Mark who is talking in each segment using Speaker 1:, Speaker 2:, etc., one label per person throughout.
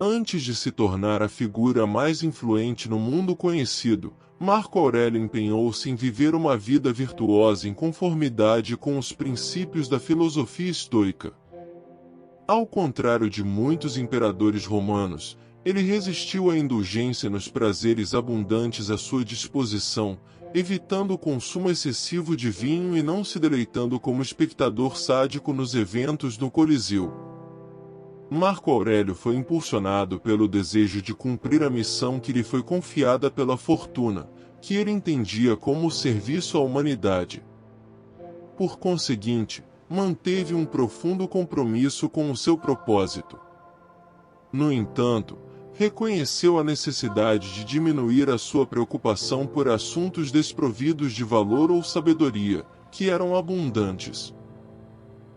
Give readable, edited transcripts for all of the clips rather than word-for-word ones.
Speaker 1: Antes de se tornar a figura mais influente no mundo conhecido, Marco Aurélio empenhou-se em viver uma vida virtuosa em conformidade com os princípios da filosofia estoica. Ao contrário de muitos imperadores romanos, ele resistiu à indulgência nos prazeres abundantes à sua disposição, evitando o consumo excessivo de vinho e não se deleitando como espectador sádico nos eventos no Coliseu. Marco Aurélio foi impulsionado pelo desejo de cumprir a missão que lhe foi confiada pela fortuna, que ele entendia como o serviço à humanidade. Por conseguinte, manteve um profundo compromisso com o seu propósito. No entanto, reconheceu a necessidade de diminuir a sua preocupação por assuntos desprovidos de valor ou sabedoria, que eram abundantes.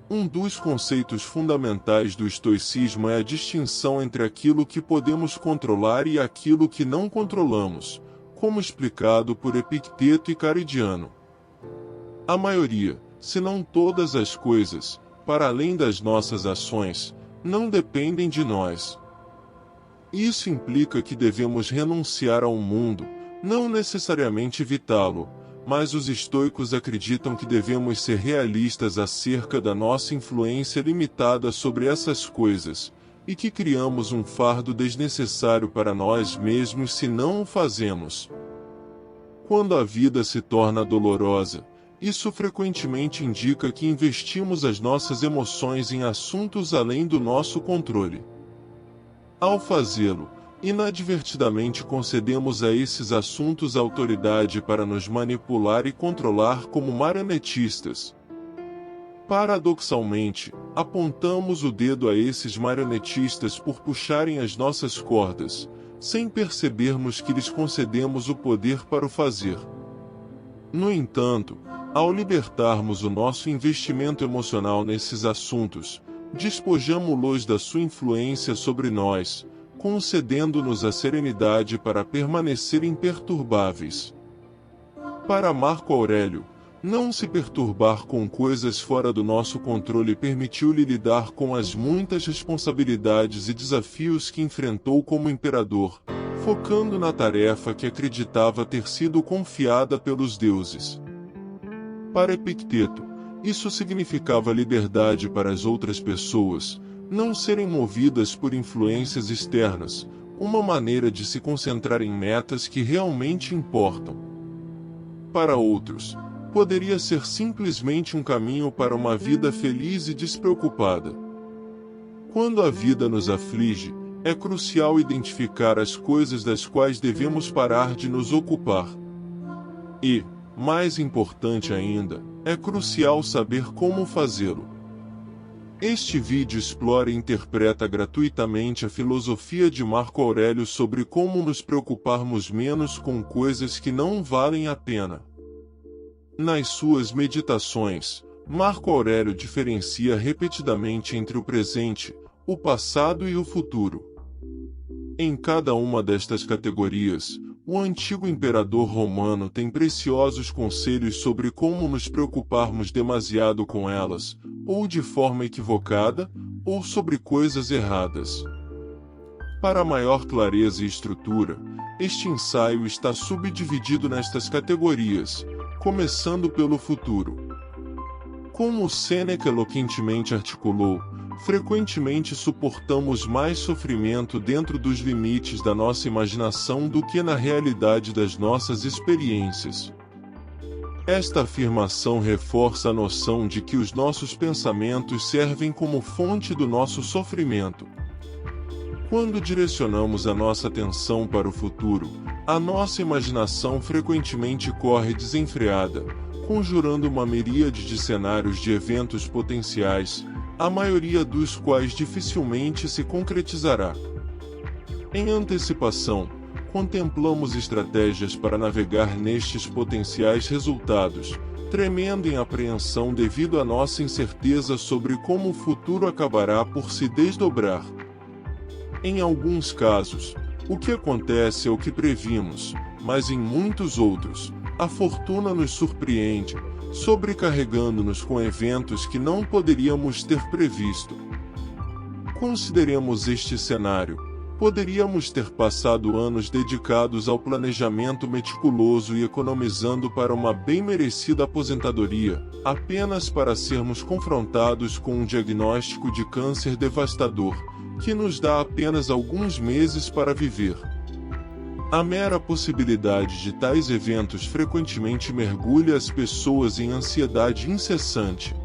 Speaker 1: Um dos conceitos fundamentais do estoicismo é a distinção entre aquilo que podemos controlar e aquilo que não controlamos, como explicado por Epicteto e Caridiano. A maioria, se não todas as coisas, para além das nossas ações, não dependem de nós. Isso implica que devemos renunciar ao mundo, não necessariamente evitá-lo, mas os estoicos acreditam que devemos ser realistas acerca da nossa influência limitada sobre essas coisas, e que criamos um fardo desnecessário para nós mesmos se não o fazemos. Quando a vida se torna dolorosa, isso frequentemente indica que investimos as nossas emoções em assuntos além do nosso controle. Ao fazê-lo, inadvertidamente concedemos a esses assuntos autoridade para nos manipular e controlar como marionetistas. Paradoxalmente, apontamos o dedo a esses marionetistas por puxarem as nossas cordas, sem percebermos que lhes concedemos o poder para o fazer. No entanto, ao libertarmos o nosso investimento emocional nesses assuntos, despojamo-los da sua influência sobre nós, concedendo-nos a serenidade para permanecer imperturbáveis. Para Marco Aurélio, não se perturbar com coisas fora do nosso controle permitiu-lhe lidar com as muitas responsabilidades e desafios que enfrentou como imperador, focando na tarefa que acreditava ter sido confiada pelos deuses. Para Epicteto, isso significava liberdade para as outras pessoas, não serem movidas por influências externas, uma maneira de se concentrar em metas que realmente importam. Para outros, poderia ser simplesmente um caminho para uma vida feliz e despreocupada. Quando a vida nos aflige, é crucial identificar as coisas das quais devemos parar de nos ocupar. E, mais importante ainda, é crucial saber como fazê-lo. Este vídeo explora e interpreta gratuitamente a filosofia de Marco Aurélio sobre como nos preocuparmos menos com coisas que não valem a pena. Nas suas meditações, Marco Aurélio diferencia repetidamente entre o presente, o passado e o futuro. Em cada uma destas categorias, o antigo imperador romano tem preciosos conselhos sobre como nos preocuparmos demasiado com elas, ou de forma equivocada, ou sobre coisas erradas. Para maior clareza e estrutura, este ensaio está subdividido nestas categorias, começando pelo futuro. Como Sêneca eloquentemente articulou, frequentemente suportamos mais sofrimento dentro dos limites da nossa imaginação do que na realidade das nossas experiências. Esta afirmação reforça a noção de que os nossos pensamentos servem como fonte do nosso sofrimento. Quando direcionamos a nossa atenção para o futuro, a nossa imaginação frequentemente corre desenfreada, conjurando uma miríade de cenários de eventos potenciais, a maioria dos quais dificilmente se concretizará. Em antecipação, contemplamos estratégias para navegar nestes potenciais resultados, tremendo em apreensão devido à nossa incerteza sobre como o futuro acabará por se desdobrar. Em alguns casos, o que acontece é o que previmos, mas em muitos outros, a fortuna nos surpreende, sobrecarregando-nos com eventos que não poderíamos ter previsto. Consideremos este cenário. Poderíamos ter passado anos dedicados ao planejamento meticuloso e economizando para uma bem merecida aposentadoria, apenas para sermos confrontados com um diagnóstico de câncer devastador, que nos dá apenas alguns meses para viver. A mera possibilidade de tais eventos frequentemente mergulha as pessoas em ansiedade incessante.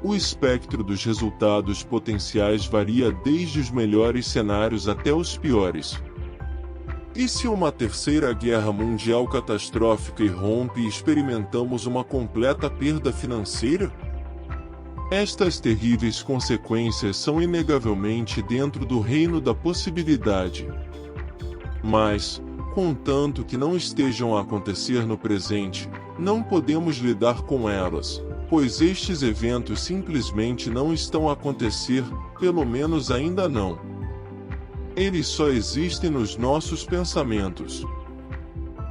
Speaker 1: O espectro dos resultados potenciais varia desde os melhores cenários até os piores. E se uma terceira guerra mundial catastrófica irrompe e experimentamos uma completa perda financeira? Estas terríveis consequências são inegavelmente dentro do reino da possibilidade. Mas, contanto que não estejam a acontecer no presente, não podemos lidar com elas, pois estes eventos simplesmente não estão a acontecer, pelo menos ainda não. Eles só existem nos nossos pensamentos.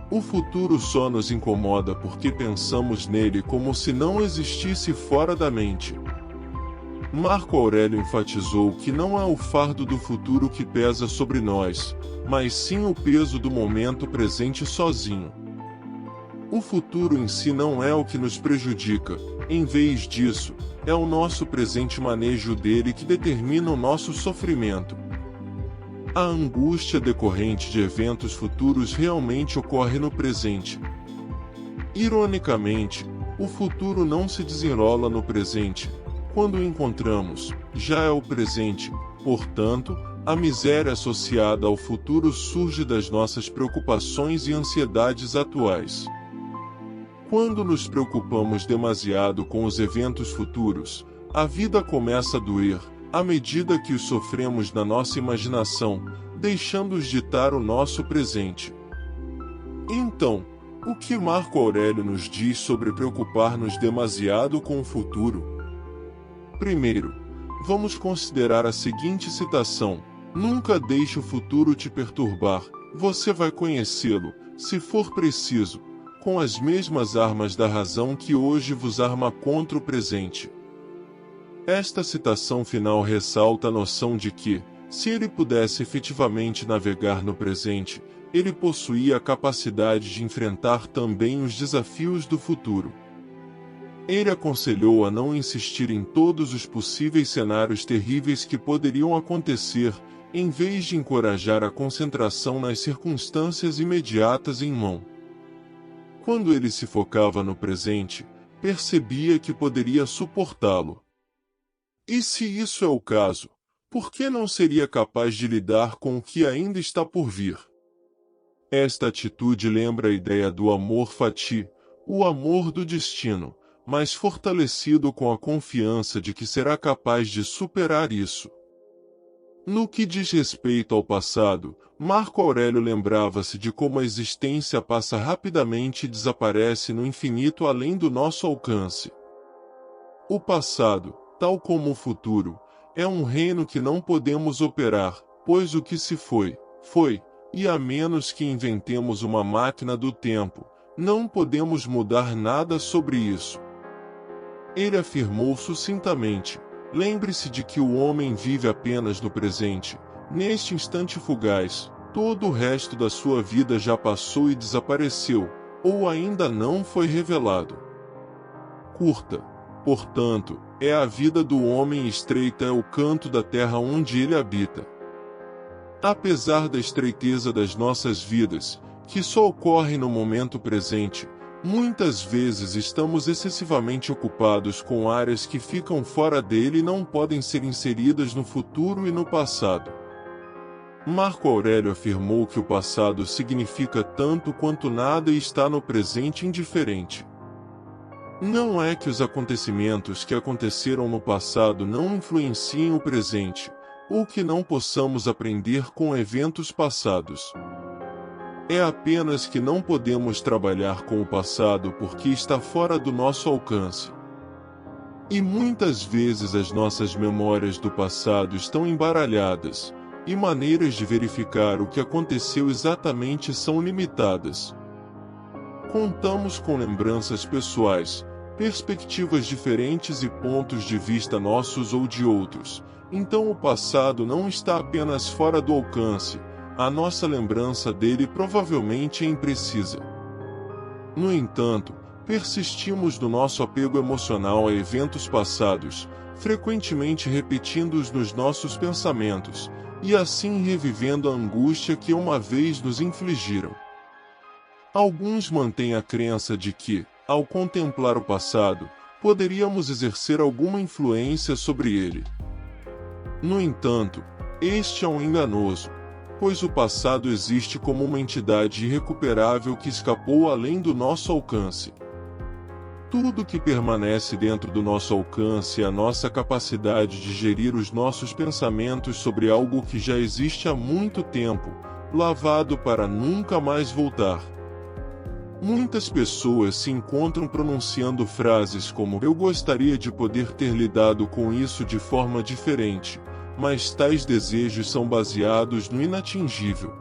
Speaker 1: O futuro só nos incomoda porque pensamos nele como se não existisse fora da mente. Marco Aurélio enfatizou que não é o fardo do futuro que pesa sobre nós, mas sim o peso do momento presente sozinho. O futuro em si não é o que nos prejudica, em vez disso, é o nosso presente manejo dele que determina o nosso sofrimento. A angústia decorrente de eventos futuros realmente ocorre no presente. Ironicamente, o futuro não se desenrola no presente. Quando o encontramos, já é o presente, portanto, a miséria associada ao futuro surge das nossas preocupações e ansiedades atuais. Quando nos preocupamos demasiado com os eventos futuros, a vida começa a doer, à medida que os sofremos na nossa imaginação, deixando-os ditar o nosso presente. Então, o que Marco Aurélio nos diz sobre preocupar-nos demasiado com o futuro? Primeiro, vamos considerar a seguinte citação: "Nunca deixe o futuro te perturbar, você vai conhecê-lo, se for preciso, com as mesmas armas da razão que hoje vos arma contra o presente." Esta citação final ressalta a noção de que, se ele pudesse efetivamente navegar no presente, ele possuía a capacidade de enfrentar também os desafios do futuro. Ele aconselhou a não insistir em todos os possíveis cenários terríveis que poderiam acontecer, em vez de encorajar a concentração nas circunstâncias imediatas em mão. Quando ele se focava no presente, percebia que poderia suportá-lo. E se isso é o caso, por que não seria capaz de lidar com o que ainda está por vir? Esta atitude lembra a ideia do amor fati, o amor do destino, mas fortalecido com a confiança de que será capaz de superar isso. No que diz respeito ao passado, Marco Aurélio lembrava-se de como a existência passa rapidamente e desaparece no infinito além do nosso alcance. O passado, tal como o futuro, é um reino que não podemos operar, pois o que se foi, foi, e a menos que inventemos uma máquina do tempo, não podemos mudar nada sobre isso. Ele afirmou sucintamente: lembre-se de que o homem vive apenas no presente, neste instante fugaz, todo o resto da sua vida já passou e desapareceu, ou ainda não foi revelado. Curta, portanto, é a vida do homem e estreita é o canto da terra onde ele habita. Apesar da estreiteza das nossas vidas, que só ocorre no momento presente, muitas vezes estamos excessivamente ocupados com áreas que ficam fora dele e não podem ser inseridas no futuro e no passado. Marco Aurélio afirmou que o passado significa tanto quanto nada e está no presente indiferente. Não é que os acontecimentos que aconteceram no passado não influenciem o presente, ou que não possamos aprender com eventos passados. É apenas que não podemos trabalhar com o passado porque está fora do nosso alcance. E muitas vezes as nossas memórias do passado estão embaralhadas, e maneiras de verificar o que aconteceu exatamente são limitadas. Contamos com lembranças pessoais, perspectivas diferentes e pontos de vista nossos ou de outros. Então o passado não está apenas fora do alcance, a nossa lembrança dele provavelmente é imprecisa. No entanto, persistimos no nosso apego emocional a eventos passados, frequentemente repetindo-os nos nossos pensamentos, e assim revivendo a angústia que uma vez nos infligiram. Alguns mantêm a crença de que, ao contemplar o passado, poderíamos exercer alguma influência sobre ele. No entanto, este é um enganoso, pois o passado existe como uma entidade irrecuperável que escapou além do nosso alcance. Tudo que permanece dentro do nosso alcance é a nossa capacidade de gerir os nossos pensamentos sobre algo que já existe há muito tempo, lavado para nunca mais voltar. Muitas pessoas se encontram pronunciando frases como "eu gostaria de poder ter lidado com isso de forma diferente", mas tais desejos são baseados no inatingível.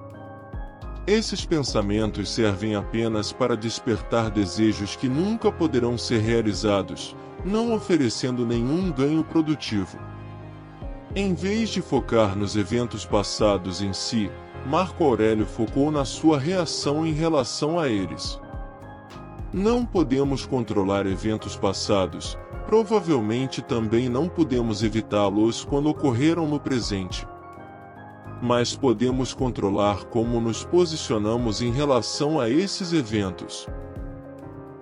Speaker 1: Esses pensamentos servem apenas para despertar desejos que nunca poderão ser realizados, não oferecendo nenhum ganho produtivo. Em vez de focar nos eventos passados em si, Marco Aurélio focou na sua reação em relação a eles. Não podemos controlar eventos passados, provavelmente também não podemos evitá-los quando ocorreram no presente. Mas podemos controlar como nos posicionamos em relação a esses eventos.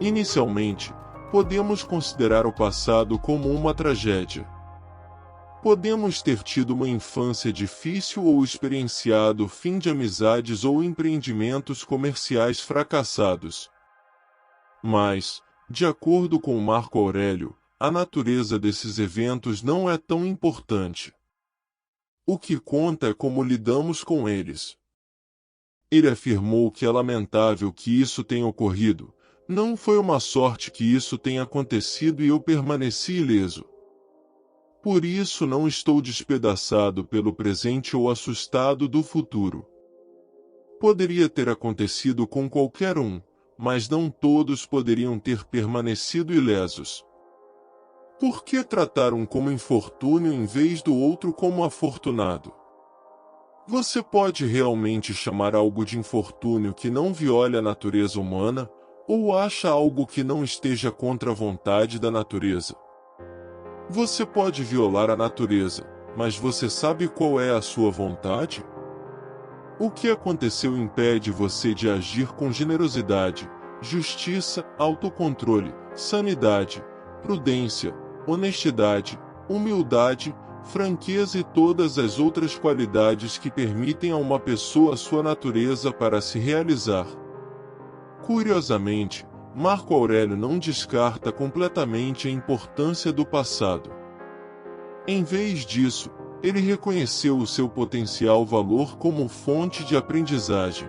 Speaker 1: Inicialmente, podemos considerar o passado como uma tragédia. Podemos ter tido uma infância difícil ou experienciado o fim de amizades ou empreendimentos comerciais fracassados. Mas, de acordo com Marco Aurélio, a natureza desses eventos não é tão importante. O que conta é como lidamos com eles. Ele afirmou que é lamentável que isso tenha ocorrido, não foi uma sorte que isso tenha acontecido e eu permaneci ileso. Por isso não estou despedaçado pelo presente ou assustado do futuro. Poderia ter acontecido com qualquer um, mas não todos poderiam ter permanecido ilesos. Por que tratar um como infortúnio em vez do outro como afortunado? Você pode realmente chamar algo de infortúnio que não viole a natureza humana, ou acha algo que não esteja contra a vontade da natureza? Você pode violar a natureza, mas você sabe qual é a sua vontade? O que aconteceu impede você de agir com generosidade, justiça, autocontrole, sanidade, prudência, honestidade, humildade, franqueza e todas as outras qualidades que permitem a uma pessoa a sua natureza para se realizar. Curiosamente, Marco Aurélio não descarta completamente a importância do passado. Em vez disso, ele reconheceu o seu potencial valor como fonte de aprendizagem.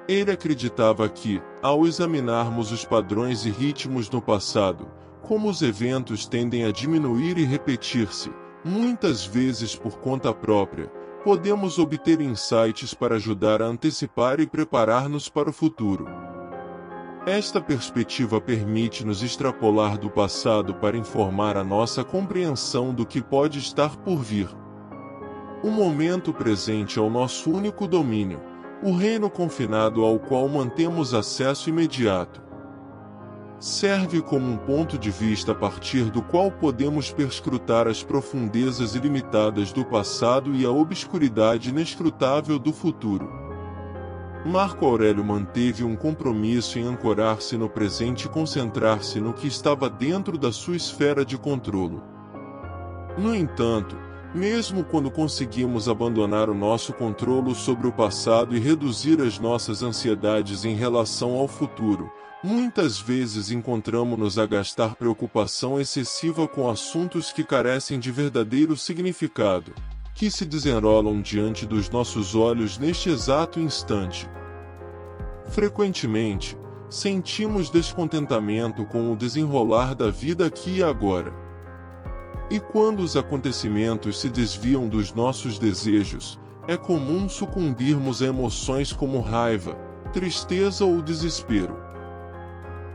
Speaker 1: Ele acreditava que, ao examinarmos os padrões e ritmos no passado, como os eventos tendem a diminuir e repetir-se, muitas vezes por conta própria, podemos obter insights para ajudar a antecipar e preparar-nos para o futuro. Esta perspectiva permite-nos extrapolar do passado para informar a nossa compreensão do que pode estar por vir. O momento presente é o nosso único domínio, o reino confinado ao qual mantemos acesso imediato. Serve como um ponto de vista a partir do qual podemos perscrutar as profundezas ilimitadas do passado e a obscuridade inescrutável do futuro. Marco Aurélio manteve um compromisso em ancorar-se no presente e concentrar-se no que estava dentro da sua esfera de controle. No entanto, mesmo quando conseguimos abandonar o nosso controle sobre o passado e reduzir as nossas ansiedades em relação ao futuro, muitas vezes encontramos-nos a gastar preocupação excessiva com assuntos que carecem de verdadeiro significado, que se desenrolam diante dos nossos olhos neste exato instante. Frequentemente, sentimos descontentamento com o desenrolar da vida aqui e agora. E quando os acontecimentos se desviam dos nossos desejos, é comum sucumbirmos a emoções como raiva, tristeza ou desespero.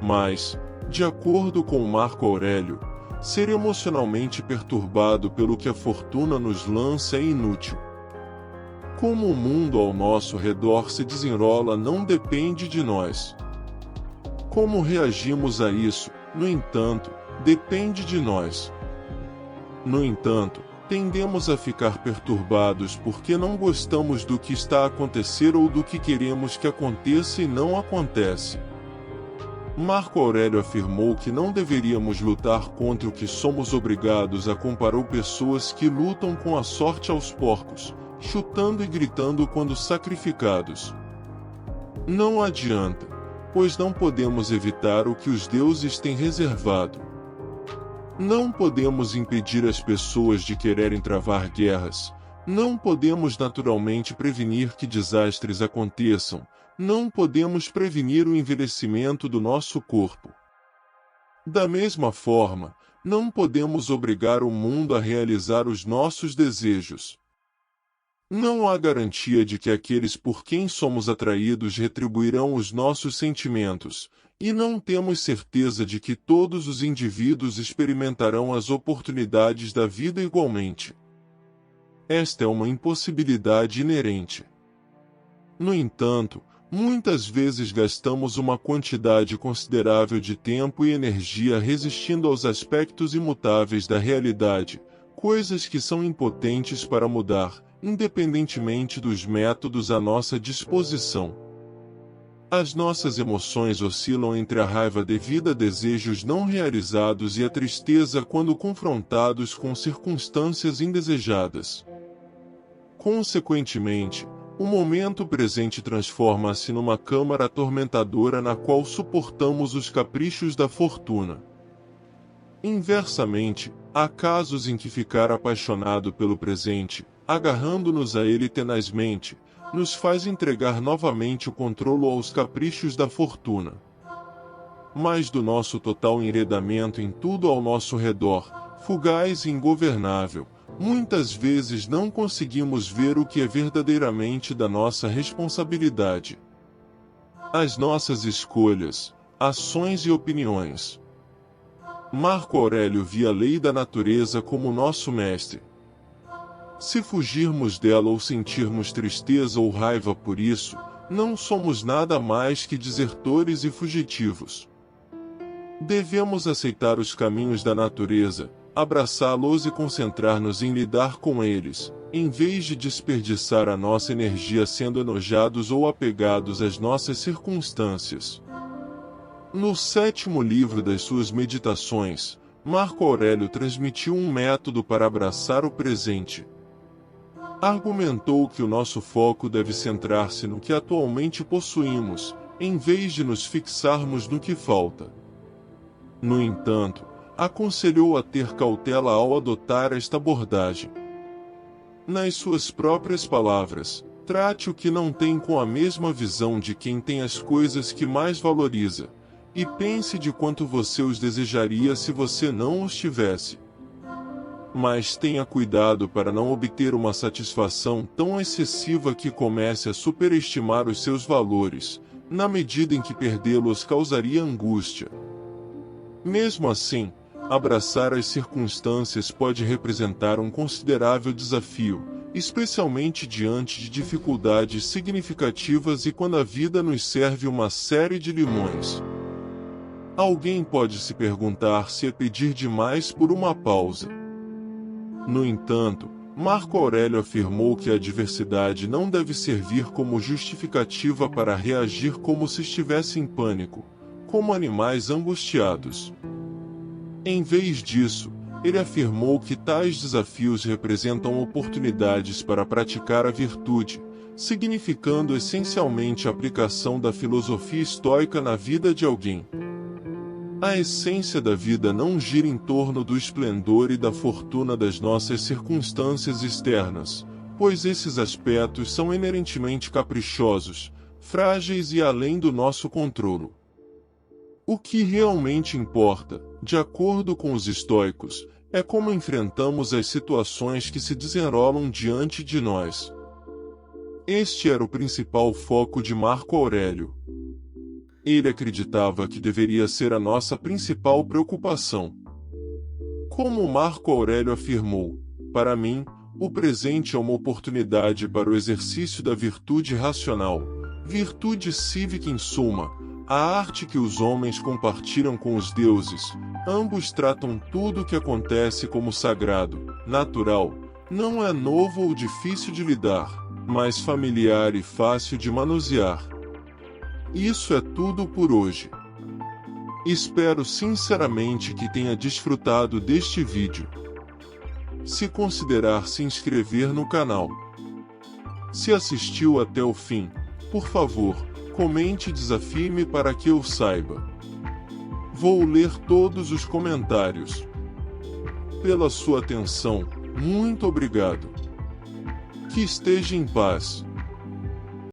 Speaker 1: Mas, De acordo com Marco Aurélio, ser emocionalmente perturbado pelo que a fortuna nos lança é inútil. Como o mundo ao nosso redor se desenrola não depende de nós. Como reagimos a isso, no entanto, depende de nós. No entanto, tendemos a ficar perturbados porque não gostamos do que está a acontecer ou do que queremos que aconteça e não acontece. Marco Aurélio afirmou que não deveríamos lutar contra o que somos obrigados a, comparou pessoas que lutam com a sorte aos porcos, chutando e gritando quando sacrificados. Não adianta, pois não podemos evitar o que os deuses têm reservado. Não podemos impedir as pessoas de quererem travar guerras, não podemos naturalmente prevenir que desastres aconteçam, não podemos prevenir o envelhecimento do nosso corpo. Da mesma forma, não podemos obrigar o mundo a realizar os nossos desejos. Não há garantia de que aqueles por quem somos atraídos retribuirão os nossos sentimentos, e não temos certeza de que todos os indivíduos experimentarão as oportunidades da vida igualmente. Esta é uma impossibilidade inerente. No entanto, muitas vezes gastamos uma quantidade considerável de tempo e energia resistindo aos aspectos imutáveis da realidade, coisas que são impotentes para mudar, independentemente dos métodos à nossa disposição. As nossas emoções oscilam entre a raiva devida a desejos não realizados e a tristeza quando confrontados com circunstâncias indesejadas. Consequentemente, o momento presente transforma-se numa câmara atormentadora na qual suportamos os caprichos da fortuna. Inversamente, há casos em que ficar apaixonado pelo presente, agarrando-nos a ele tenazmente, nos faz entregar novamente o controle aos caprichos da fortuna. Mas do nosso total enredamento em tudo ao nosso redor, fugaz e ingovernável, muitas vezes não conseguimos ver o que é verdadeiramente da nossa responsabilidade. As nossas escolhas, ações e opiniões. Marco Aurélio via a lei da natureza como nosso mestre. Se fugirmos dela ou sentirmos tristeza ou raiva por isso, não somos nada mais que desertores e fugitivos. Devemos aceitar os caminhos da natureza, abraçá-los e concentrar-nos em lidar com eles, em vez de desperdiçar a nossa energia sendo enojados ou apegados às nossas circunstâncias. No 7º livro das suas Meditações, Marco Aurélio transmitiu um método para abraçar o presente. Argumentou que o nosso foco deve centrar-se no que atualmente possuímos, em vez de nos fixarmos no que falta. No entanto, aconselhou a ter cautela ao adotar esta abordagem. Nas suas próprias palavras, trate o que não tem com a mesma visão de quem tem as coisas que mais valoriza, e pense de quanto você os desejaria se você não os tivesse. Mas tenha cuidado para não obter uma satisfação tão excessiva que comece a superestimar os seus valores, na medida em que perdê-los causaria angústia. Mesmo assim, abraçar as circunstâncias pode representar um considerável desafio, especialmente diante de dificuldades significativas e quando a vida nos serve uma série de limões. Alguém pode se perguntar se é pedir demais por uma pausa. No entanto, Marco Aurélio afirmou que a adversidade não deve servir como justificativa para reagir como se estivesse em pânico, como animais angustiados. Em vez disso, ele afirmou que tais desafios representam oportunidades para praticar a virtude, significando essencialmente a aplicação da filosofia estoica na vida de alguém. A essência da vida não gira em torno do esplendor e da fortuna das nossas circunstâncias externas, pois esses aspectos são inerentemente caprichosos, frágeis e além do nosso controle. O que realmente importa, de acordo com os estoicos, é como enfrentamos as situações que se desenrolam diante de nós. Este era o principal foco de Marco Aurélio. Ele acreditava que deveria ser a nossa principal preocupação. Como Marco Aurélio afirmou, para mim, o presente é uma oportunidade para o exercício da virtude racional, virtude cívica em suma, a arte que os homens compartilham com os deuses. Ambos tratam tudo o que acontece como sagrado, natural, não é novo ou difícil de lidar, mas familiar e fácil de manusear. Isso é tudo por hoje. Espero sinceramente que tenha desfrutado deste vídeo. Se considerar se inscrever no canal. Se assistiu até o fim, por favor, comente e desafie-me para que eu saiba. Vou ler todos os comentários. Pela sua atenção, muito obrigado. Que esteja em paz.